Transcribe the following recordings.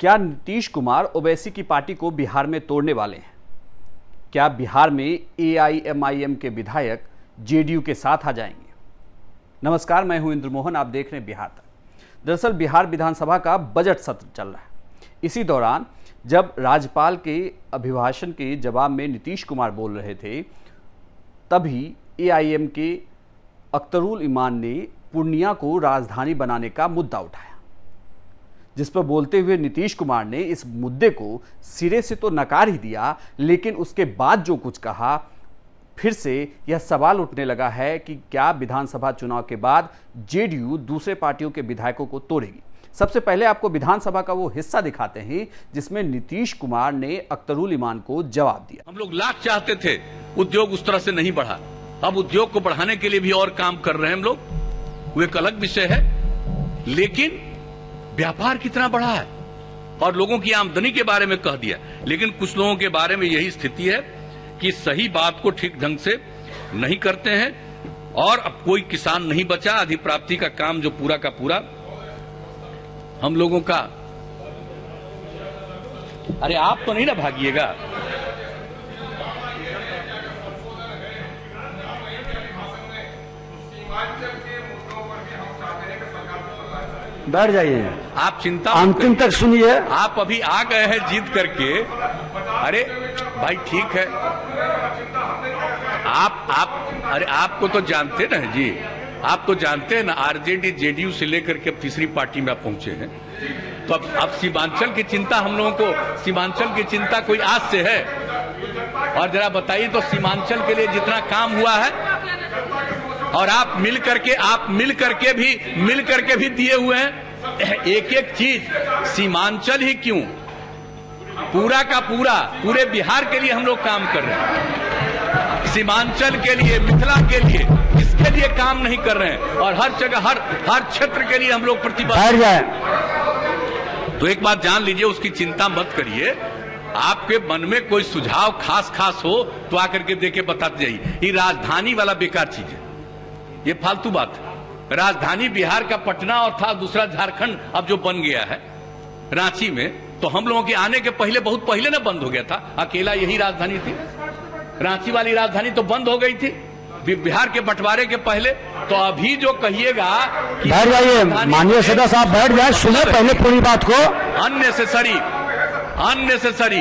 क्या नीतीश कुमार ओवैसी की पार्टी को बिहार में तोड़ने वाले हैं? क्या बिहार में एआईएमआईएम के विधायक जेडीयू के साथ आ जाएंगे? नमस्कार, मैं हूं इंद्रमोहन, आप देख रहे हैं बिहार तक। दरअसल बिहार विधानसभा का बजट सत्र चल रहा है। इसी दौरान जब राज्यपाल के अभिभाषण के जवाब में नीतीश कुमार बोल रहे थे, तभी एआईएम के अख्तरुल इमान ने पूर्णिया को राजधानी बनाने का मुद्दा उठाया, जिस पर बोलते हुए नीतीश कुमार ने इस मुद्दे को सिरे से तो नकार ही दिया, लेकिन उसके बाद जो कुछ कहा, फिर से यह सवाल उठने लगा है कि क्या विधानसभा चुनाव के बाद जेडीयू दूसरे पार्टियों के विधायकों को तोड़ेगी। सबसे पहले आपको विधानसभा का वो हिस्सा दिखाते हैं जिसमें नीतीश कुमार ने अख्तरुल इमान को जवाब दिया। हम लोग लाख चाहते थे, उद्योग उस तरह से नहीं बढ़ा। अब उद्योग को बढ़ाने के लिए भी और काम कर रहे हैं हम लोग, वो एक अलग विषय है। लेकिन व्यापार कितना बढ़ा है और लोगों की आमदनी के बारे में कह दिया। लेकिन कुछ लोगों के बारे में यही स्थिति है कि सही बात को ठीक ढंग से नहीं करते हैं और अब कोई किसान नहीं बचा। अधिप्राप्ति का काम जो पूरा का पूरा हम लोगों का। अरे आप तो नहीं ना भागिएगा। बैठ जाइए, आप चिंता अंतिम तक सुनिए। आप अभी आ गए हैं जीत करके। अरे भाई ठीक है, आप अरे आपको तो जानते ना जी, आप तो जानते हैं ना, आरजेडी जेडीयू से लेकर के अब तीसरी पार्टी में आप पहुंचे हैं। तो अब सीमांचल की चिंता हम लोगों को, सीमांचल की चिंता कोई आज से है? और जरा बताइए तो सीमांचल के लिए जितना काम हुआ है, और आप मिल करके भी दिए हुए हैं। एक एक चीज सीमांचल ही क्यों, पूरा का पूरा पूरे बिहार के लिए हम लोग काम कर रहे हैं। सीमांचल के लिए, मिथिला के लिए, इसके लिए काम नहीं कर रहे हैं। और हर जगह हर क्षेत्र के लिए हम लोग प्रतिबद्ध हैं। तो एक बात जान लीजिए, उसकी चिंता मत करिए। आपके मन में कोई सुझाव खास हो तो आकर के देके बताते जाइए। ये राजधानी वाला बेकार चीज है, ये फालतू बात है। राजधानी बिहार का पटना और था दूसरा झारखंड, अब जो बन गया है रांची में, तो हम लोगों के आने के पहले, बहुत पहले ना बंद हो गया था। अकेला यही राजधानी थी, रांची वाली राजधानी तो बंद हो गई थी बिहार के बंटवारे के पहले। तो अभी जो कहिएगा, बैठ जाइए, माननीय सदस्य साहब बैठ जाए, सुने पहले पूरी बात को। अननेसेसरी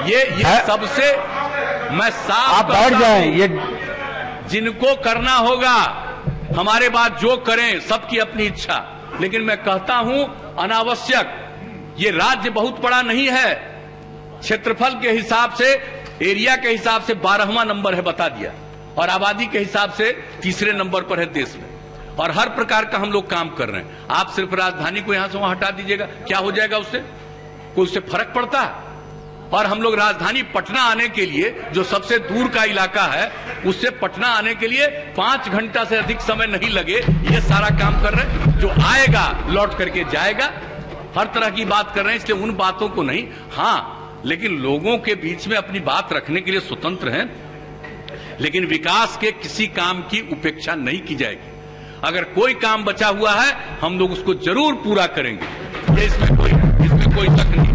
ये सबसे मैं साफ, आप बैठ जाए। ये जिनको करना होगा हमारे बाद जो करें, सबकी अपनी इच्छा। लेकिन मैं कहता हूं अनावश्यक, ये राज्य बहुत बड़ा नहीं है। क्षेत्रफल के हिसाब से, एरिया के हिसाब से 12वां नंबर है, बता दिया। और आबादी के हिसाब से तीसरे नंबर पर है देश में। और हर प्रकार का हम लोग काम कर रहे हैं। आप सिर्फ राजधानी को यहां से वहां हटा दीजिएगा, क्या हो जाएगा उससे? कोई उससे फर्क पड़ता है? और हम लोग राजधानी पटना आने के लिए, जो सबसे दूर का इलाका है, उससे पटना आने के लिए 5 घंटा से अधिक समय नहीं लगे, ये सारा काम कर रहे हैं। जो आएगा लौट करके जाएगा, हर तरह की बात कर रहे हैं। इसलिए उन बातों को नहीं, हाँ, लेकिन लोगों के बीच में अपनी बात रखने के लिए स्वतंत्र हैं। लेकिन विकास के किसी काम की उपेक्षा नहीं की जाएगी। अगर कोई काम बचा हुआ है, हम लोग उसको जरूर पूरा करेंगे। इसमें कोई शक नहीं।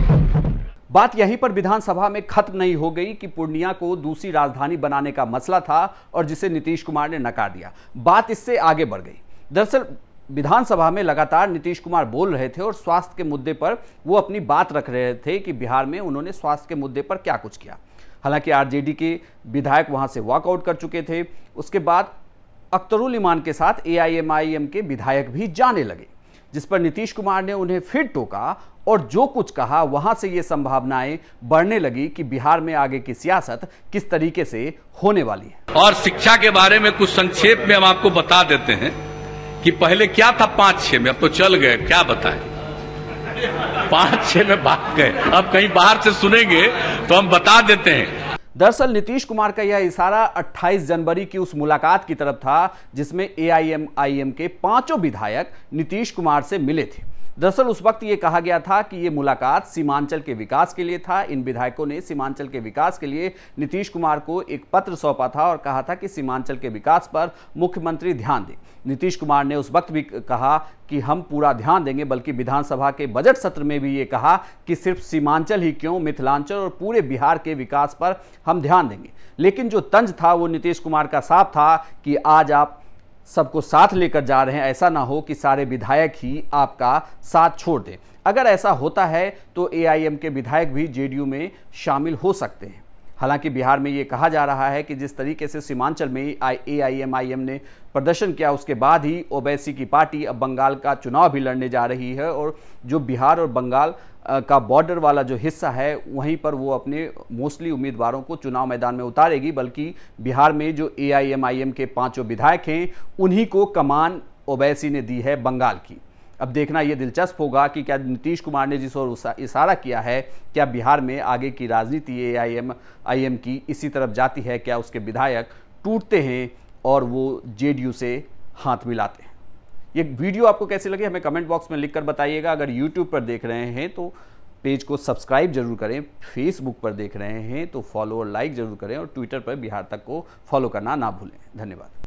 बात यहीं पर विधानसभा में खत्म नहीं हो गई कि पूर्णिया को दूसरी राजधानी बनाने का मसला था और जिसे नीतीश कुमार ने नकार दिया। बात इससे आगे बढ़ गई। दरअसल विधानसभा में लगातार नीतीश कुमार बोल रहे थे और स्वास्थ्य के मुद्दे पर वो अपनी बात रख रहे थे कि बिहार में उन्होंने स्वास्थ्य के मुद्दे पर क्या कुछ किया। हालांकि आरजेडी के विधायक वहां से वॉकआउट कर चुके थे। उसके बाद अख्तरुल इमान के साथ एआईएमआईएम के विधायक भी जाने लगे, जिस पर नीतीश कुमार ने उन्हें फिर टोका और जो कुछ कहा, वहां से ये संभावनाएं बढ़ने लगी कि बिहार में आगे की सियासत किस तरीके से होने वाली है। और शिक्षा के बारे में कुछ संक्षेप में हम आपको बता देते हैं कि पहले क्या था 5-6 में, अब तो चल गए, क्या बताएं। 5-6 में भाग गए, अब कहीं बाहर से सुनेंगे तो हम बता देते हैं। दरअसल नीतीश कुमार का यह इशारा 28 जनवरी की उस मुलाकात की तरफ था जिसमें एआईएमआईएम के 5 विधायक नीतीश कुमार से मिले थे। दरअसल उस वक्त ये कहा गया था कि ये मुलाकात सीमांचल के विकास के लिए था। इन विधायकों ने सीमांचल के विकास के लिए नीतीश कुमार को एक पत्र सौंपा था और कहा था कि सीमांचल के विकास पर मुख्यमंत्री ध्यान दें। नीतीश कुमार ने उस वक्त भी कहा कि हम पूरा ध्यान देंगे, बल्कि विधानसभा के बजट सत्र में भी ये कहा कि सिर्फ सीमांचल ही क्यों, मिथिलांचल और पूरे बिहार के विकास पर हम ध्यान देंगे। लेकिन जो तंज था वो नीतीश कुमार का साफ था कि आज आप सबको साथ लेकर जा रहे हैं, ऐसा ना हो कि सारे विधायक ही आपका साथ छोड़ दें। अगर ऐसा होता है तो एआईएम के विधायक भी जेडीयू में शामिल हो सकते हैं। हालांकि बिहार में ये कहा जा रहा है कि जिस तरीके से सीमांचल में एआईएमआईएम ने प्रदर्शन किया, उसके बाद ही ओवैसी की पार्टी अब बंगाल का चुनाव भी लड़ने जा रही है और जो बिहार और बंगाल का बॉर्डर वाला जो हिस्सा है वहीं पर वो अपने मोस्टली उम्मीदवारों को चुनाव मैदान में उतारेगी। बल्कि बिहार में जो एआईएमआईएम के 5 विधायक हैं उन्हीं को कमान ओवैसी ने दी है बंगाल की। अब देखना ये दिलचस्प होगा कि क्या नीतीश कुमार ने जिस ओर इशारा किया है, क्या बिहार में आगे की राजनीति एआईएमआईएम की इसी तरफ जाती है, क्या उसके विधायक टूटते हैं और वो जेडीयू से हाथ मिलाते हैं। ये वीडियो आपको कैसी लगी हमें कमेंट बॉक्स में लिखकर बताइएगा। अगर यूट्यूब पर देख रहे हैं तो पेज को सब्सक्राइब जरूर करें, फेसबुक पर देख रहे हैं तो फॉलो और लाइक जरूर करें और ट्विटर पर बिहार तक को फॉलो करना ना भूलें। धन्यवाद।